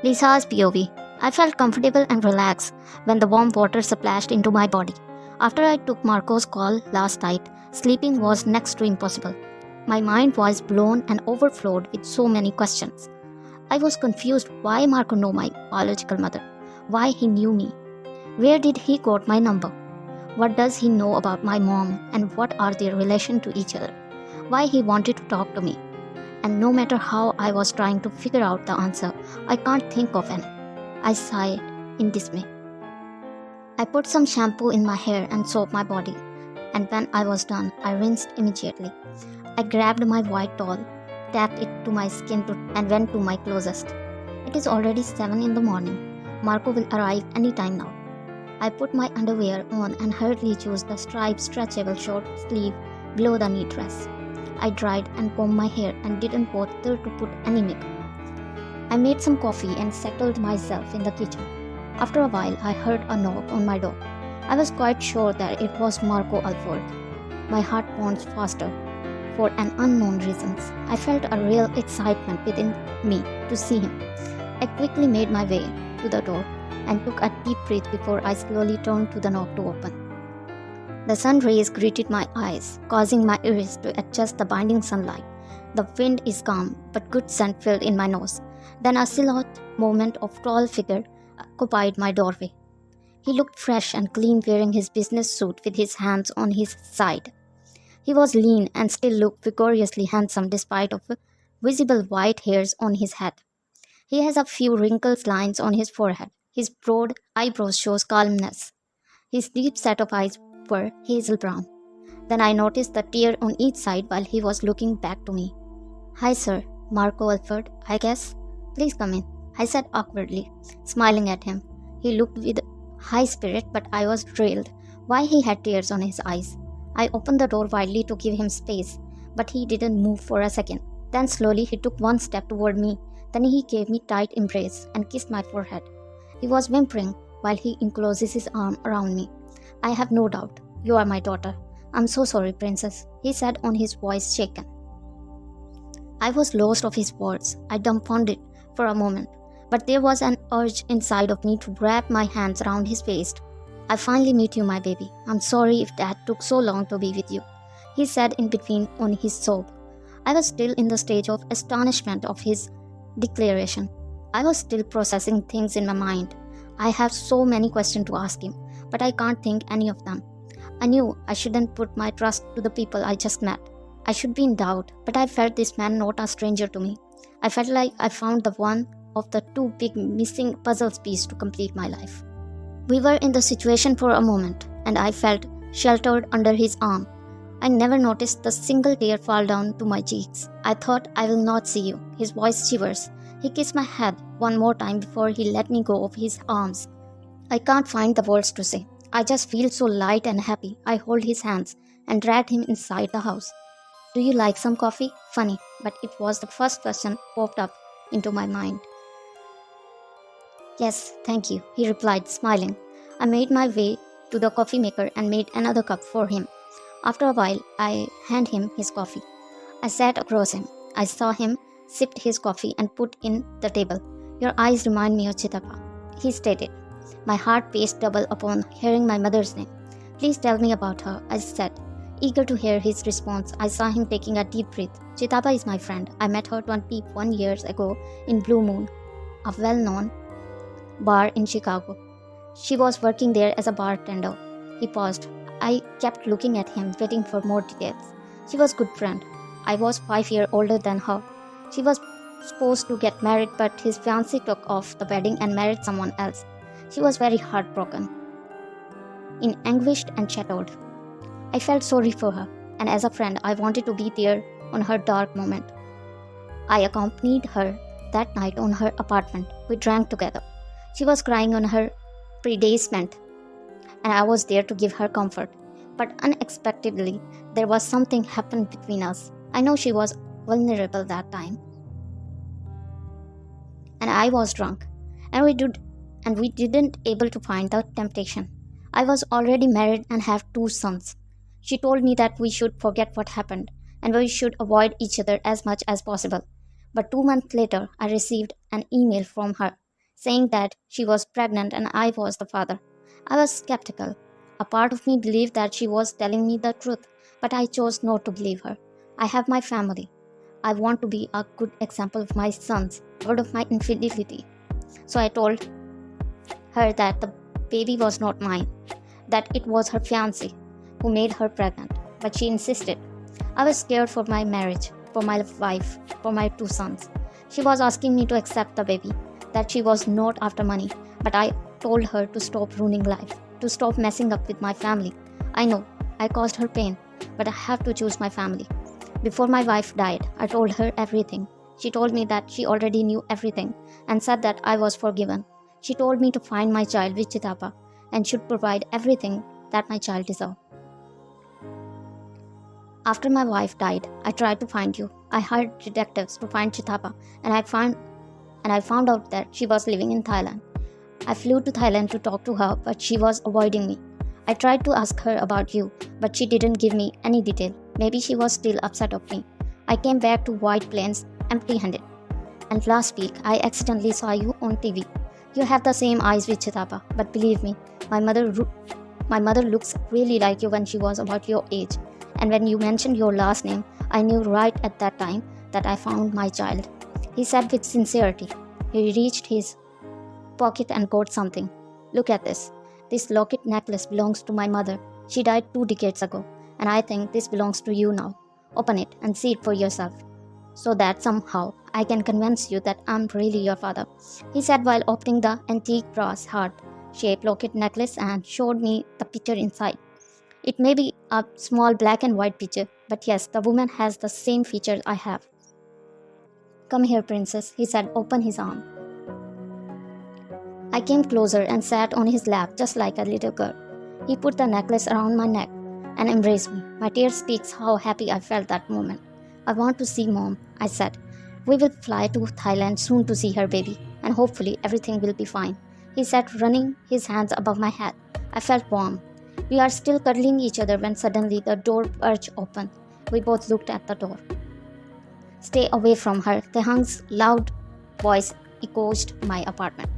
Lisa's POV. I felt comfortable and relaxed when the warm water splashed into my body. After I took Marco's call last night, sleeping was next to impossible. My mind was blown and overflowed with so many questions. I was confused why Marco knew my biological mother, why he knew me, where did he got my number, what does he know about my mom, and what are their relation to each other, why he wanted to talk to me. And no matter how I was trying to figure out the answer, I can't think of any. I sighed in dismay. I put some shampoo in my hair and soaped my body, and when I was done, I rinsed immediately. I grabbed my white towel, tapped it to my skin and went to my closest. It is already 7 in the morning. Marco will arrive any time now. I put my underwear on and hurriedly chose the striped stretchable short sleeve below the knee dress. I dried and combed my hair and didn't bother to put any makeup. I made some coffee and settled myself in the kitchen. After a while, I heard a knock on my door. I was quite sure that it was Marco Alford. My heart pounded faster for an unknown reason. I felt a real excitement within me to see him. I quickly made my way to the door and took a deep breath before I slowly turned to the knob to open. The sun rays greeted my eyes, causing my ears to adjust the blinding sunlight. The wind is calm, but good scent filled in my nose. Then a silhouette movement of tall figure occupied my doorway. He looked fresh and clean, wearing his business suit with his hands on his side. He was lean and still looked vigorously handsome despite of visible white hairs on his head. He has a few wrinkles lines on his forehead. His broad eyebrows shows calmness. His deep set of eyes were hazel brown. Then I noticed the tear on each side while he was looking back to me. "Hi sir, Marco Alford, I guess. Please come in," I said awkwardly, smiling at him. He looked with high spirit, but I was thrilled why he had tears on his eyes. I opened the door widely to give him space, but he didn't move for a second. Then slowly he took one step toward me. Then he gave me a tight embrace and kissed my forehead. He was whimpering while he encloses his arm around me. "I have no doubt. You are my daughter. I'm so sorry, princess," he said on his voice shaken. I was lost of his words. I dumbfounded for a moment, but there was an urge inside of me to wrap my hands around his waist. "I finally meet you, my baby. I'm sorry if Dad took so long to be with you," he said in between on his sob. I was still in the stage of astonishment of his declaration. I was still processing things in my mind. I have so many questions to ask him, but I can't think any of them. I knew I shouldn't put my trust to the people I just met. I should be in doubt, but I felt this man not a stranger to me. I felt like I found the one of the two big missing puzzle pieces to complete my life. We were in the situation for a moment, and I felt sheltered under his arm. I never noticed the single tear fall down to my cheeks. "I thought I will not see you." His voice shivers. He kissed my head one more time before he let me go of his arms. I can't find the words to say. I just feel so light and happy. I hold his hands and dragged him inside the house. "Do you like some coffee?" Funny, but it was the first question popped up into my mind. "Yes, thank you," he replied, smiling. I made my way to the coffee maker and made another cup for him. After a while, I handed him his coffee. I sat across him. I saw him sipped his coffee and put in the table. "Your eyes remind me of Chitapa," he stated. My heart paced double upon hearing my mother's name. "Please tell me about her," I said, eager to hear his response. I saw him taking a deep breath. "Chitapa is my friend. I met her 21 years ago in Blue Moon, a well-known bar in Chicago. She was working there as a bartender." He paused. I kept looking at him, waiting for more details. "She was a good friend. I was 5 years older than her. She was supposed to get married, but his fiancé took off the wedding and married someone else. She was very heartbroken, in anguished and shattered. I felt sorry for her, and as a friend, I wanted to be there on her dark moment. I accompanied her that night on her apartment. We drank together. She was crying on her predicament, and I was there to give her comfort. But unexpectedly, there was something happened between us. I know she was vulnerable that time, and I was drunk, and we didn't able to find the temptation. I was already married and have 2 sons. She told me that we should forget what happened and we should avoid each other as much as possible. But 2 months later, I received an email from her. saying that she was pregnant and I was the father. I was skeptical. A part of me believed that she was telling me the truth, but I chose not to believe her. I have my family. I want to be a good example of my sons, out of my infidelity. So I told her that the baby was not mine, that it was her fiancé who made her pregnant. But she insisted. I was scared for my marriage, for my wife, for my 2 sons. She was asking me to accept the baby, that she was not after money, but I told her to stop ruining life, to stop messing up with my family. I know I caused her pain, but I have to choose my family. Before my wife died, I told her everything. She told me that she already knew everything and said that I was forgiven. She told me to find my child with Chitapa and should provide everything that my child deserved. After my wife died, I tried to find you. I hired detectives to find Chitapa, and I found out that she was living in Thailand. I flew to Thailand to talk to her, but she was avoiding me. I tried to ask her about you, but she didn't give me any detail. Maybe she was still upset of me. I came back to White Plains empty-handed. And last week, I accidentally saw you on TV. You have the same eyes with Chitapa, but believe me, my mother looks really like you when she was about your age. And when you mentioned your last name, I knew right at that time that I found my child. He said with sincerity. He reached his pocket and got something. Look at this. This locket necklace belongs to my mother. She died 2 decades ago, and I think this belongs to you now. Open it and see it for yourself, so that somehow I can convince you that I'm really your father, he said while opening the antique brass heart-shaped locket necklace and showed me the picture inside. It may be a small black and white picture, but yes, the woman has the same features I have. Come here, princess, he said, open his arm. I came closer and sat on his lap just like a little girl. He put the necklace around my neck and embraced me. My tears speaks how happy I felt that moment. I want to see mom, I said. We will fly to Thailand soon to see her baby, and hopefully everything will be fine, he said, running his hands above my head. I felt warm. We are still cuddling each other when suddenly the door arch opened. We both looked at the door. Stay away from her, Taehyung's loud voice echoed my apartment.